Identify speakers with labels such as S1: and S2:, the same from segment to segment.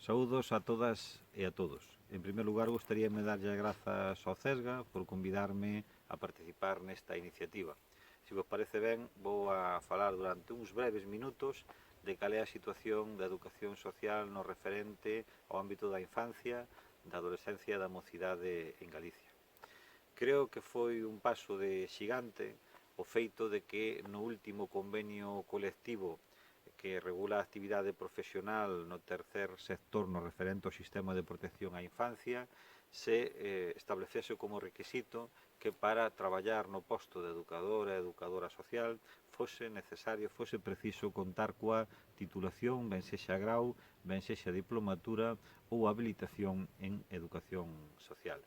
S1: Saúdos a todas e a todos. En primer lugar, gostaríame darlle as grazas ao CESGA por convidarme a participar nesta iniciativa. Se vos parece ben, vou a falar durante uns breves minutos de cal é a situación da educación social no referente ao ámbito da infancia, da adolescencia e da mocidade en Galicia. Creo que foi un paso de xigante o feito de que no último convenio colectivo que regula a actividade profesional no tercer sector no referente ao sistema de protección á infancia se establecese como requisito que para traballar no posto de educadora e educadora social fose necesario, fose preciso contar coa titulación, ben sexa grau, ben sexa diplomatura ou habilitación en educación social.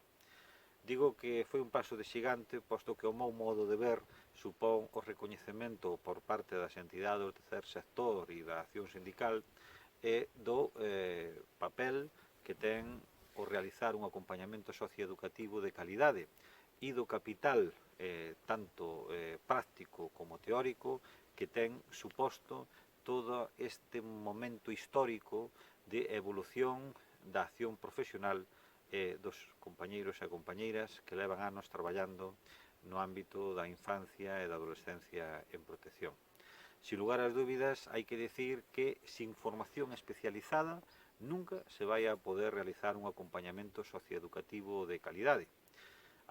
S1: Digo que foi un paso de xigante, posto que o meu modo de ver supón o recoñecemento por parte das entidades do tercer sector e da acción sindical do papel que ten o realizar un acompañamento socioeducativo de calidade e do capital tanto práctico como teórico que ten suposto todo este momento histórico de evolución da acción profesional dos compañeiros e compañeiras que levan anos traballando no ámbito da infancia e da adolescencia en protección. Sin lugar ás dúbidas, hai que decir que sin formación especializada nunca se vai a poder realizar un acompañamento socioeducativo de calidade.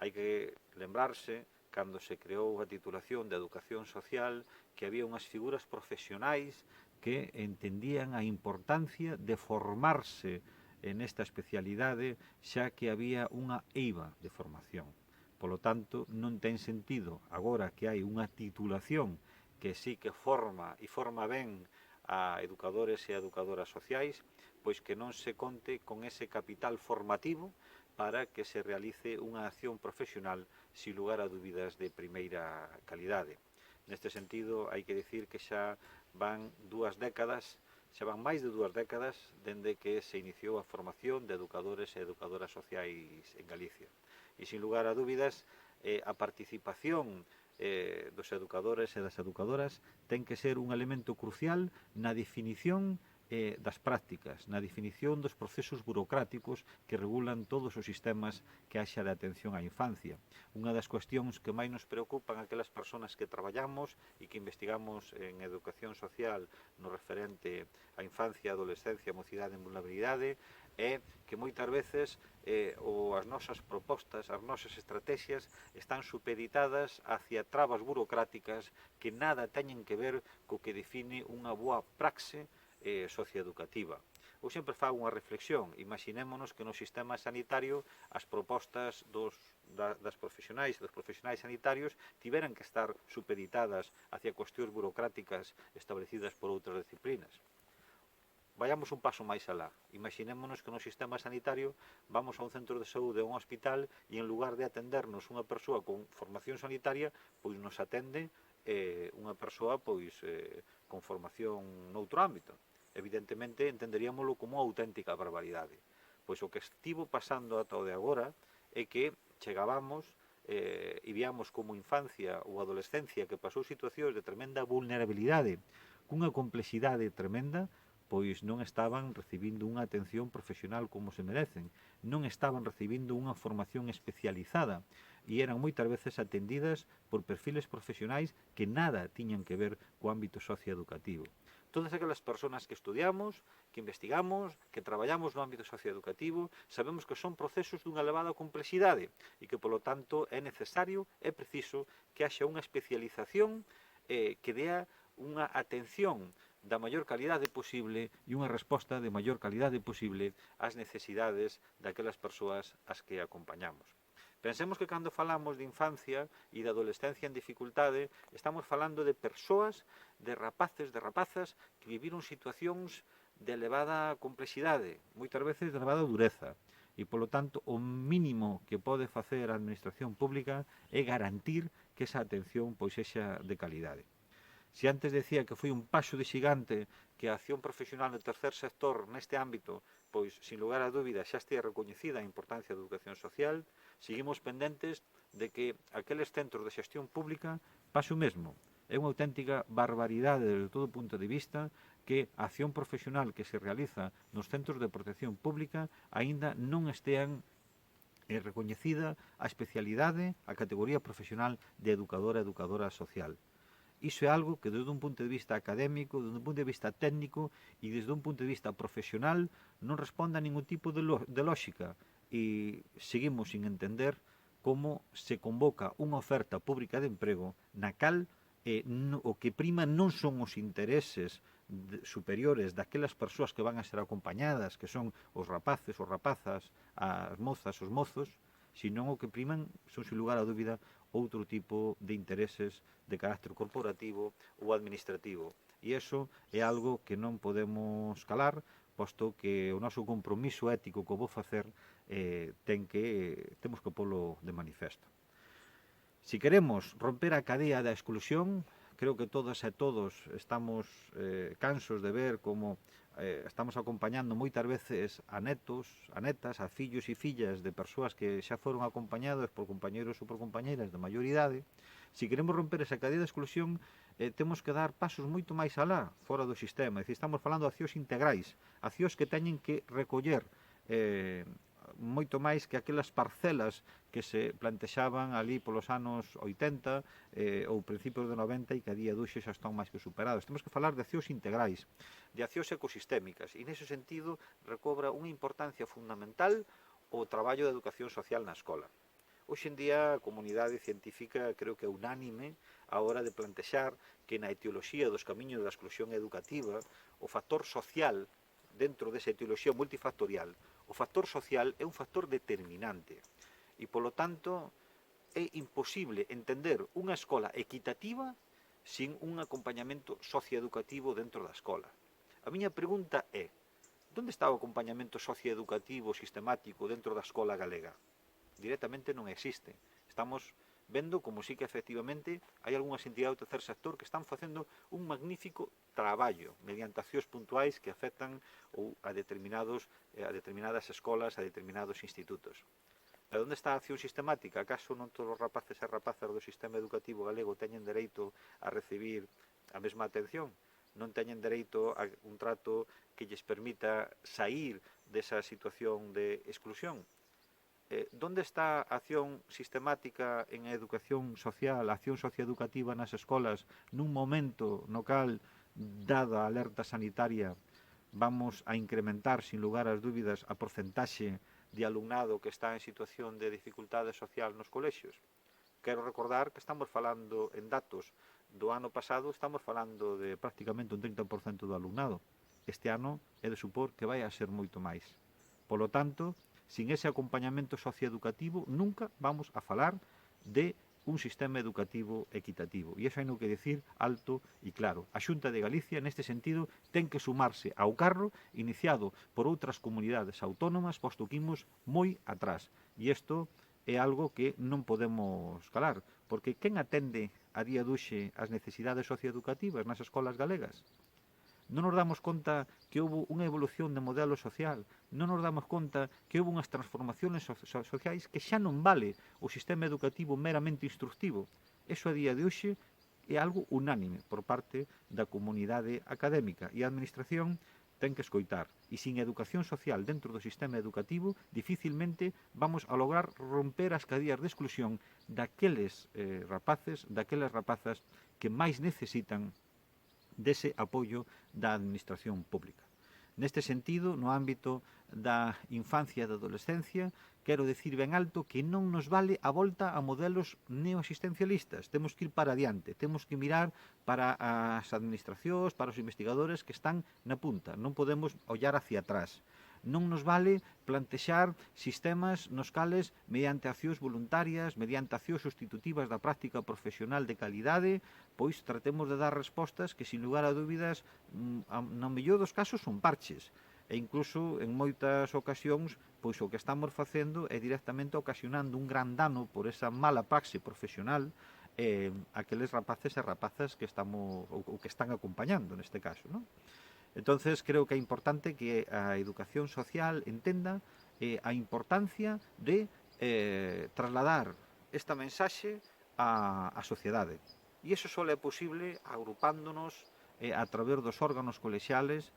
S1: Hai que lembrarse, cando se creou a titulación de educación social, que había unhas figuras profesionais que entendían a importancia de formarse nesta especialidade, xa que había unha eiva de formación. Polo tanto, non ten sentido, agora que hai unha titulación que sí que forma e forma ben a educadores e a educadoras sociais, pois que non se conte con ese capital formativo para que se realice unha acción profesional sin lugar a dúbidas de primeira calidade. Neste sentido, hai que dicir que xa van máis de 2 décadas dende que se iniciou a formación de educadores e educadoras sociais en Galicia. E sin lugar a dúbidas, a participación dos educadores e das educadoras ten que ser un elemento crucial na definición das prácticas, na definición dos procesos burocráticos que regulan todos os sistemas que haxa de atención á infancia. Unha das cuestións que máis nos preocupan aquelas persoas que traballamos e que investigamos en educación social no referente á infancia, adolescencia, mocidade e vulnerabilidade é que moitas veces as nosas propostas, as nosas estrategias están supeditadas hacia trabas burocráticas que nada teñen que ver co que define unha boa praxe socioeducativa. Eu sempre fago unha reflexión, imaginémonos que no sistema sanitario as propostas das profesionais e dos profesionais sanitarios tiveran que estar supeditadas hacia cuestións burocráticas establecidas por outras disciplinas. Vayamos un paso máis alá. Imaginémonos que no sistema sanitario vamos a un centro de saúde ou a un hospital e en lugar de atendernos unha persoa con formación sanitaria, pois nos atende unha persoa pois con formación noutro ámbito. Evidentemente entenderíamoslo como unha auténtica barbaridade. Pois o que estivo pasando ata o de agora é que chegábamos e víamos como infancia ou adolescencia que pasou situacións de tremenda vulnerabilidade, cunha complexidade tremenda, pois non estaban recibindo unha atención profesional como se merecen, non estaban recibindo unha formación especializada e eran moitas veces atendidas por perfiles profesionais que nada tiñan que ver co ámbito socioeducativo. Todas aquelas persoas que estudiamos, que investigamos, que traballamos no ámbito socioeducativo, sabemos que son procesos dunha elevada complexidade e que, polo tanto, é necesario, é preciso que haxa unha especialización que dea unha atención da maior calidade posible e unha resposta de maior calidade posible ás necesidades daquelas persoas ás que acompañamos. Pensemos que cando falamos de infancia e de adolescencia en dificultade, estamos falando de persoas, de rapaces, de rapazas que viviron situacións de elevada complexidade, moitas veces de elevada dureza. E, polo tanto, o mínimo que pode facer a administración pública é garantir que esa atención pois sexa de calidade. Se antes decía que foi un paso de xigante que a acción profesional no tercer sector neste ámbito, pois, sin lugar a dúbida, xa estea recoñecida a importancia da educación social, seguimos pendentes de que aqueles centros de xestión pública pase o mesmo, É unha auténtica barbaridade desde todo punto de vista que a acción profesional que se realiza nos centros de protección pública aínda non estean recoñecida a especialidade, a categoría profesional de educadora social. Iso é algo que desde un punto de vista académico, desde un punto de vista técnico e desde un punto de vista profesional non responde a ningún tipo de lógica e seguimos sin entender como se convoca unha oferta pública de emprego na cal o que prima non son os intereses superiores daquelas persoas que van a ser acompañadas, que son os rapaces, os rapazas, as mozas, os mozos, senón o que priman son, sin lugar a dúbida, outro tipo de intereses de carácter corporativo ou administrativo. E iso é algo que non podemos calar, posto que o noso compromiso ético que vou facer temos que polo de manifesto. Si queremos romper a cadea da exclusión, creo que todas e todos estamos cansos de ver como estamos acompañando moitas veces a netos, a netas, a fillos e fillas de persoas que xa foron acompañados por compañeros ou por compañeiras de maior idade. Si queremos romper esa cadea de exclusión, temos que dar pasos moito máis alá, fora do sistema. É dicir, estamos falando de accións integrais, accións que teñen que recoller moito máis que aquelas parcelas que se plantexaban ali polos anos 80 ou principios de 90 e que a día d'hoxe xa están máis que superados. Temos que falar de accións integrais, de accións ecosistémicas, e nese sentido recobra unha importancia fundamental o traballo de educación social na escola. Hoxe en día a comunidade científica creo que é unánime a hora de plantexar que na etioloxía dos camiños da exclusión educativa o factor social dentro desa etioloxía multifactorial, o factor social é un factor determinante e, polo tanto, é imposible entender unha escola equitativa sin un acompañamento socioeducativo dentro da escola. A miña pregunta é, onde está o acompañamento socioeducativo sistemático dentro da escola galega? Directamente non existe. Estamos vendo como sí que efectivamente hai algunhas entidades do tercer sector que están facendo un magnífico traballo mediante accións puntuais que afectan a determinadas escolas, a determinados institutos. Pero onde está a acción sistemática? Acaso non todos os rapaces e rapazas do sistema educativo galego teñen dereito a recibir a mesma atención? Non teñen dereito a un trato que lles permita sair desa situación de exclusión? Donde está a acción sistemática en educación social, a acción socioeducativa nas escolas, nun momento no cal, dada a alerta sanitaria, vamos a incrementar, sin lugar ás dúbidas, a porcentaxe de alumnado que está en situación de dificultade social nos colexios? Quero recordar que estamos falando en datos do ano pasado, estamos falando de prácticamente un 30% do alumnado. Este ano é de supor que vai a ser moito máis. Polo tanto, sin ese acompañamento socioeducativo nunca vamos a falar de un sistema educativo equitativo. E iso hai no que decir alto e claro. A Xunta de Galicia, neste sentido, ten que sumarse ao carro iniciado por outras comunidades autónomas, posto que imos moi atrás. E isto é algo que non podemos calar, porque quen atende a día d'hoxe as necesidades socioeducativas nas escolas galegas? Non nos damos conta que houve unha evolución de modelo social, non nos damos conta que houve unhas transformaciones sociais que xa non vale o sistema educativo meramente instructivo. Eso a día de hoxe é algo unánime por parte da comunidade académica e a administración ten que escoitar. E sin educación social dentro do sistema educativo, dificilmente vamos a lograr romper as cadeas de exclusión daqueles rapaces, daquelas rapazas que máis necesitan dese apoio da administración pública. Neste sentido, no ámbito da infancia e da adolescencia, quero decir ben alto que non nos vale a volta a modelos neoasistencialistas. Temos que ir para adiante, temos que mirar para as administracións, para os investigadores que están na punta. Non podemos ollar hacia atrás. Non nos vale plantexar sistemas nos cales, mediante accións voluntarias, mediante accións sustitutivas da práctica profesional de calidade, pois tratemos de dar respostas que, sin lugar a dúbidas, no mellor dos casos son parches. E incluso, en moitas ocasións, pois o que estamos facendo é directamente ocasionando un gran dano por esa mala praxe profesional aqueles rapaces e rapazas que estamos ou que están acompañando neste caso, non? Entonces, creo que é importante que a educación social entenda a importancia de trasladar esta mensaxe á sociedade. E iso só é posible agrupándonos a través dos órganos colexiales,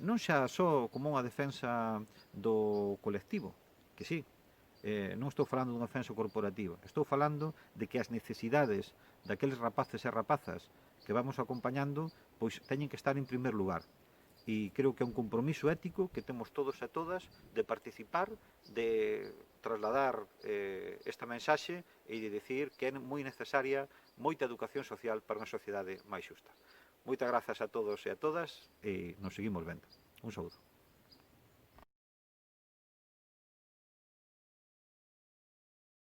S1: non xa só como unha defensa do colectivo, que sí, non estou falando dunha defensa corporativa, estou falando de que as necesidades daqueles rapaces e rapazas que vamos acompañando pois teñen que estar en primer lugar. E creo que é un compromiso ético que temos todos e todas de participar, de trasladar esta mensaxe e de decir que é moi necesaria moita educación social para unha sociedade máis xusta. Moitas grazas a todos e a todas e nos seguimos vendo. Un saúdo.